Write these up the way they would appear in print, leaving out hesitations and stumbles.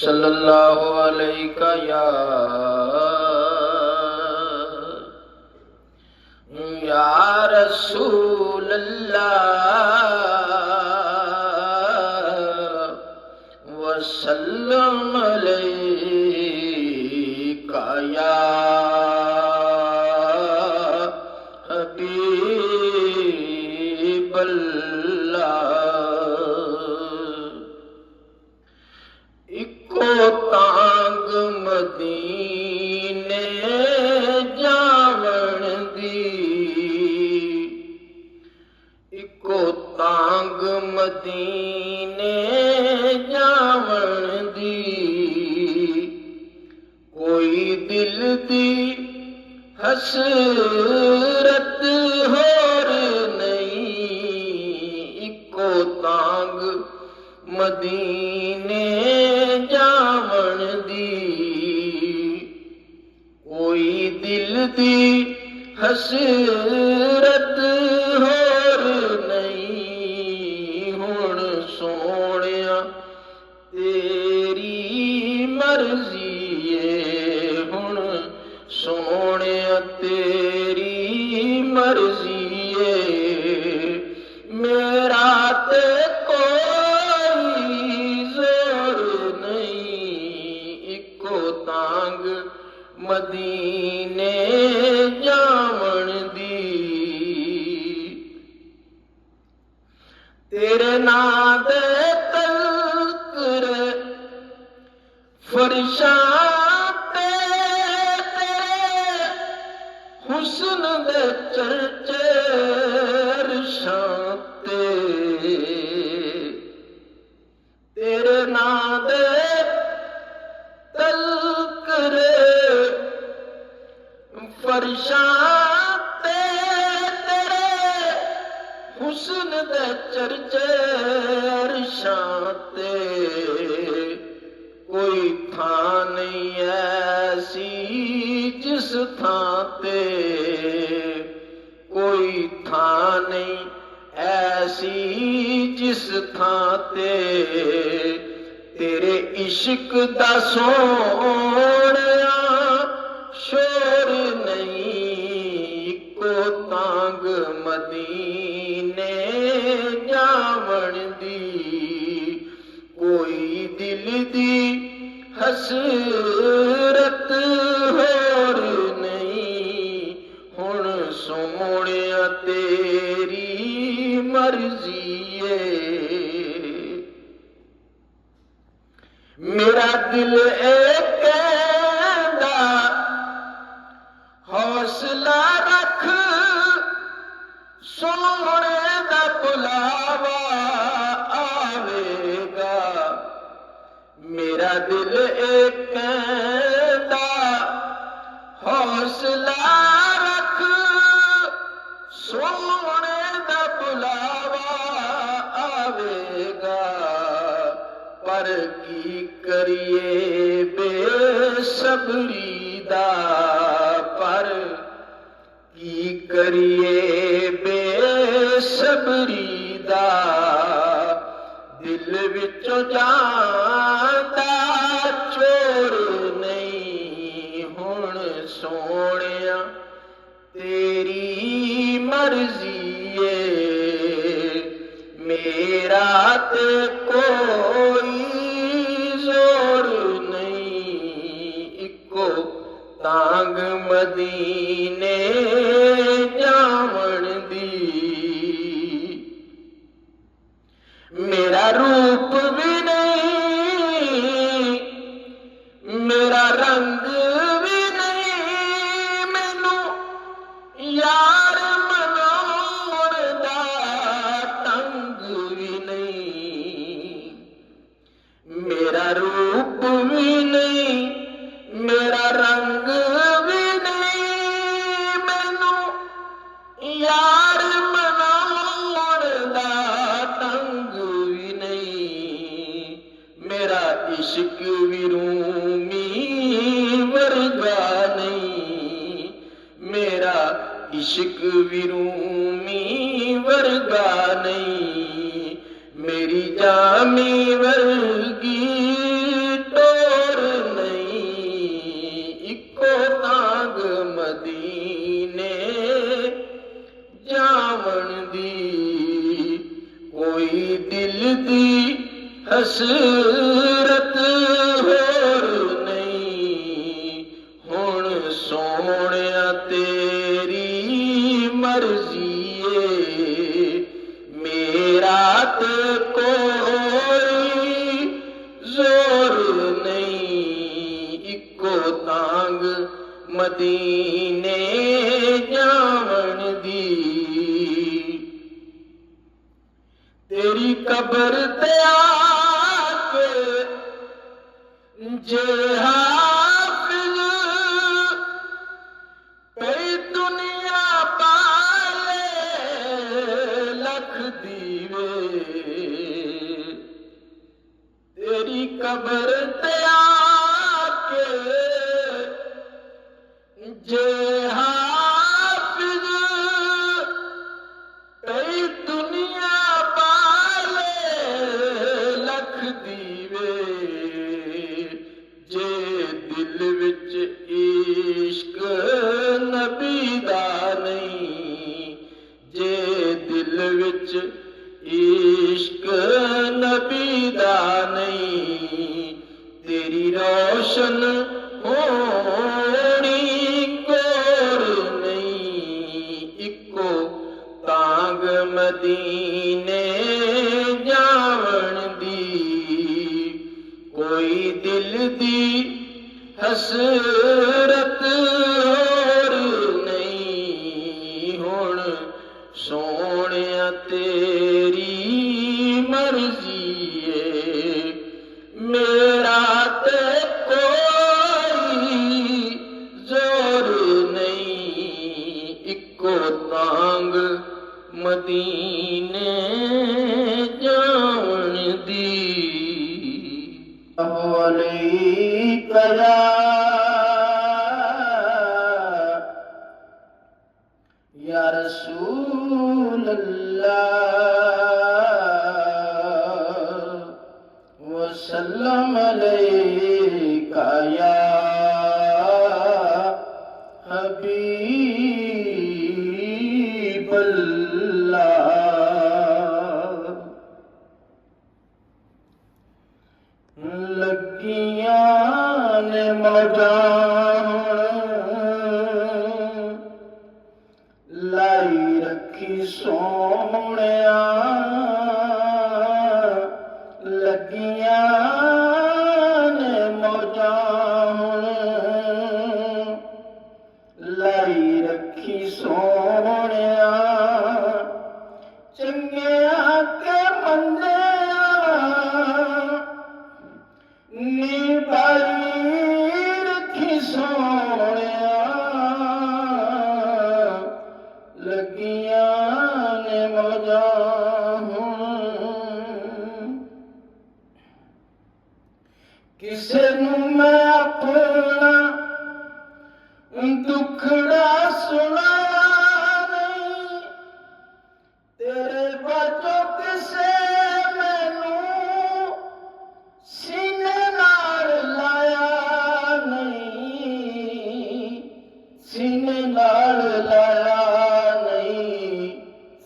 सल्लल्लाहु अलैका या रसूल अल्लाह वसल्लम अलैका या हबीब अल्लाह। इको तांग मदीने जावण दी, इको तांग मदीने जावण दी। कोई दिल दी हसरत होर नहीं, इको तांग मदीने जावण दी। कोई दिल दी हसरत होर नहीं। हुण सोहणिया तेरी मर्जी है, हुण सोहणिया तेरी मर्जी है। मेरा ते मदीने जावण दी। तेरे नां दे तज़किरे फरिशां ते तेरे हुस्न दे चर्चे अरशां ते। तेरे नां दे तज़किरे फरिशां ते तेरे हुस्न दे चर्चे अरशां ते। कोई थां नहीं ऐसी जिस थां ते, कोई थां नहीं ऐसी जिस थां ते। तेरे इश्क दा सोहणिया शोर नहीं, इको तांग मदीने जावण दी। कोई दिल दी हसरत होर नहीं। हुण सोहणिया तेरी मर्जी है। मेरा दिल एक हौसला रख, सोहणे दा बुलावा आवेगा। मेरा दिल एक कहंदा हौसला रख, सोहणे दा बुलावा आवेगा। पर की करिए बेसब्री दा, पर की करिए बेसब्री दा। दिल विचों जांदा चोर नहीं। हुण सोहणिया तेरी मर्जी है। मेरा ते कोई जोर नहीं, इको तांग मदीने जावण दी। मेरा रूप भी नहीं, मेरा रंग भी नहीं, मैनू यार मनाउण दा ढंग भी नहीं। मेरा रूप भी नहीं, मेरा रंग भी नहीं, मैनू यार मनाउण दा ढंग भी नहीं। मेरा इश्क भी रूमी वर्गा नहीं, मेरा इश्क भी रूमी वर्गा नहीं। मेरी जामी वर्गी तो हसरत होर नहीं, हुण सोहणिया तेरी मर्जी है, मेरा ते कोई जोर नहीं, इको तांग मदीने जावन दी। तेरी कबर ते आके जे हाफिज पई दुनिया पाले लख दीवे, तेरी कबर ते आके जे हाफिज पई दुनिया पाले लख दीवे, जे दिल विच इश्क नबी दा नहीं, जे दिल विच इश्क नबी दा नहीं, तेरी रोशन होनी कोर नहीं, इको तांग मदीने जावन दी। कोई दिल दी हसरत होर नहीं, हुण सोहणिया तेरी मर्जी है, मेरा ते कोई जोर नहीं, इको तांग मदीने जावन दी। या रसूल अल्लाह वसल्लम अलैका या हबीब अल्लाह। लगियां ने मौजां लाई रखी सोहणिया, लगियां ने मौजां लाई रखी सोहणिया, चंगिया के मंदिया निभाई रखी सोहणिया, लगियां ने मौजां किसे नू मैं अपना दुखड़ा सुनाया नहीं, तेरे बातों किसे मैनू सीने नाल लाया नहीं, सीने नाल लाया नहीं,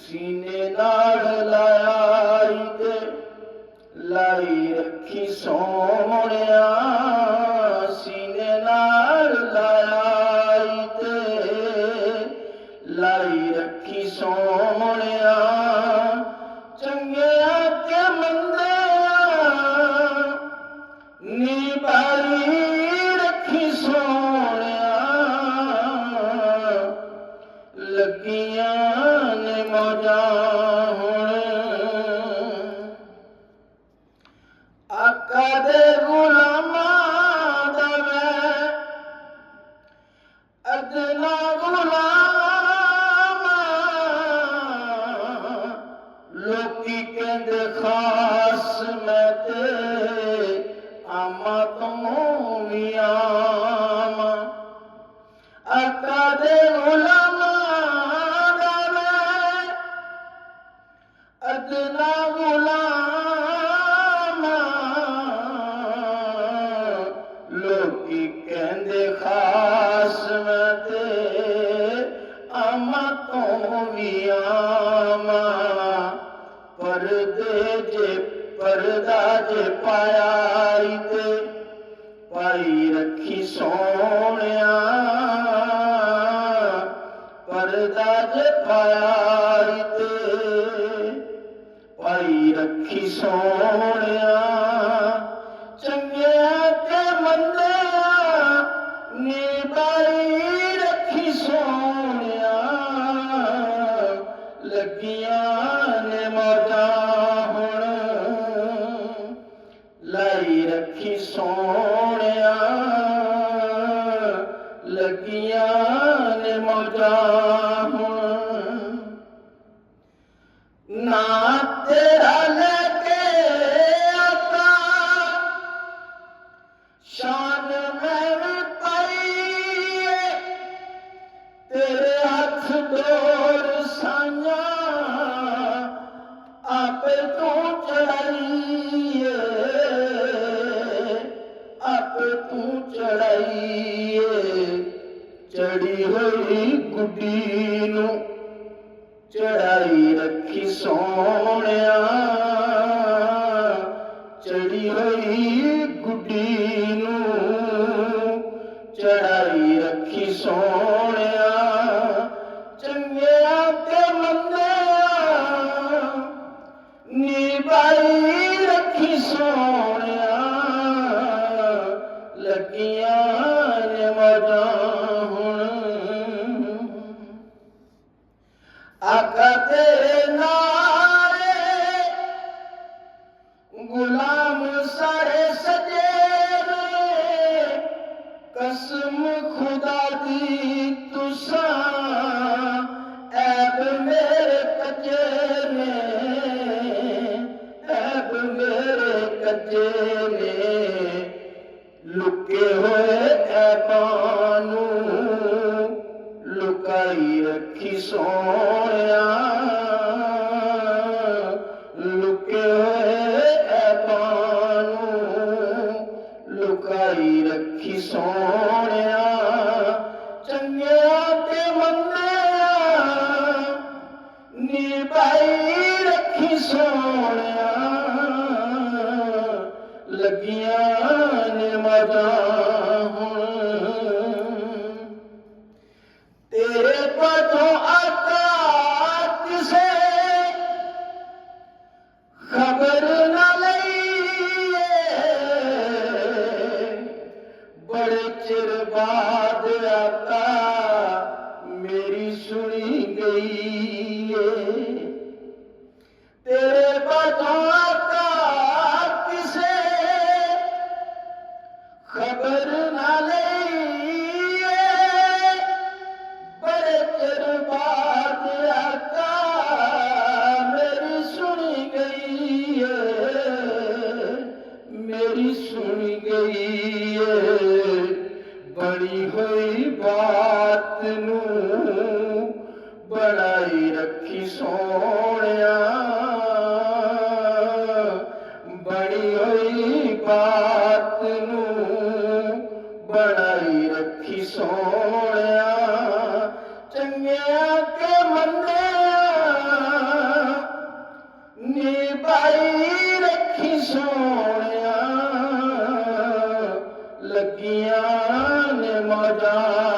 सीने नाल लाया ते लाई रखी सोहणिया, सीने नाल लाया ते लाई रखी सोहणिया, चंगिया के मंदिया निभाई रखी सोहणिया, लगियां ने मौजां आका दे गुलामां दा मैं अदना गुलाम, लोकी कहंदे खास मैं ते आमा तो भी आमा, आका दे गुलामां दा मैं अदना गुलाम, लोकी कहंदे खास मैं ते आमा तो भी आमा, परदा जे ਸੋਹਣਿਆ ਪਰਦਾ ਜੇ ਪਾਇਆ ਤੇ ਪਾਈ ਰੱਖੀ ਸੋਹਣਿਆ ਚੰਗਿਆਂ ਤੇ ਮੰਦਿਆਂ ਨਿਭਾਈ ਰੱਖੀ ਸੋਹਣਿਆ ਲੱਗੀਆਂ ਨੇ ਮੌਜਾਂ ਹੁਣ ਲਾਈ ਰੱਖੀ ਸੋਹਣਿਆ ਲੱਗੀਆਂ ਨੇ ਮੌਜਾਂ ਹੁਣ ਨਾ ਤੇਰਾ ਲੈ ਕੇ ਆਕਾ ਸ਼ਾਨ ਮੈਂ ਪਾਈ ਤੇਰੇ ਹੱਥ ਡੋਰ ਸਾਈਆਂ ਆਪੇ ਤੂੰ ਚੜਾਈ ਆਪੇ ਤੂੰ ਚੜਾਈ ਚੜੀ ਹੋਈ ਗੁੱਡੀ ਨੂੰ ਚੜਾਈ ਰੱਖੀ ਸੋਹਣਿਆ ਚੜੀ ਹੋਈ ਗੁੱਡੀ ਨੂੰ ਚੜਾਈ ਰੱਖੀ ਸੋਹਣਿਆ ਚੰਗਿਆਂ ਤੇ ਮੰਦਿਆਂ ਨਿਭਾਈ ਰੱਖੀ ਸੋਹਣਿਆ ਲੱਗੀਆਂ ਨੇ ਮੌਜਾਂ ਹੁਣ ਆਕਾ ਤੇਰੇ ਨਾਲੇ ਗੁਲਾਮ ਸਾਰੇ ਸਜੇ ਨੇ ਕਸਮ ਖੁਦਾ ਦੀ ਤੁਸਾਂ ਐਬ ਮੇਰੇ ਕੱਚੇ ਨੇ ਐਬ ਮੇਰੇ ਕੱਚੇ ਨੇ ਲੁਕੇ ਹੋਏ ਐਬਾਂ ਨੂੰ ਲੁਕਾਈ ਰੱਖੀ ਸੋਹਣਿਆ ਲੁਕੇ ਹੋਏ ਐਬਾਂ ਨੂੰ ਲੁਕਾਈ ਰੱਖੀ ਸੋਹਣਿਆ ਚੰਗਿਆਂ ਤੇ ਮੰਦਿਆਂ ਨਿਭਾਈ ਰੱਖੀ ਸੋਹਣਿਆ ਲੱਗੀਆਂ ਨੇ ਮੌਜਾਂ ਹੁਣ ਤੇਰੇ ਪਾਸੋਂ ਆਕਾ ਕਿਸੇ ਖਬਰ ਨਾ ਲਈਏ ਬੜੇ ਚਿਰ ਬਾਅਦ ਆਕਾ ਮੇਰੀ ਸੁਣੀ ਗਈ ਤੇਰੇ ਪਾਸੋਂ ਆਕਾ ਕਿਸੇ ਖਬਰ ਨਾ ਲਈਏ ਬੜੇ ਚਿਰ ਬਾਅਦ ਆਕਾ ਮੇਰੀ ਸੁਣੀ ਗਈ ਮੇਰੀ ਸੁਣੀ ਗਈ ਬਣੀ ਹੋਈ ਬਾਤ ਨੂੰ ਬਣਾਈ ਰੱਖੀ ਸੋਹਣਿਆ ਬਣੀ ਹੋਈ ਬਾਤ ਨੂੰ ਬਣਾਈ ਰੱਖੀ ਸੋਹਣਿਆ ਚੰਗਿਆਂ ਤੇ ਮੰਦਿਆਂ ਨਿਭਾਈ ਰੱਖੀ ਸੋਹਣਿਆ ਲੱਗੀਆਂ ਨੇ ਮੌਜਾਂ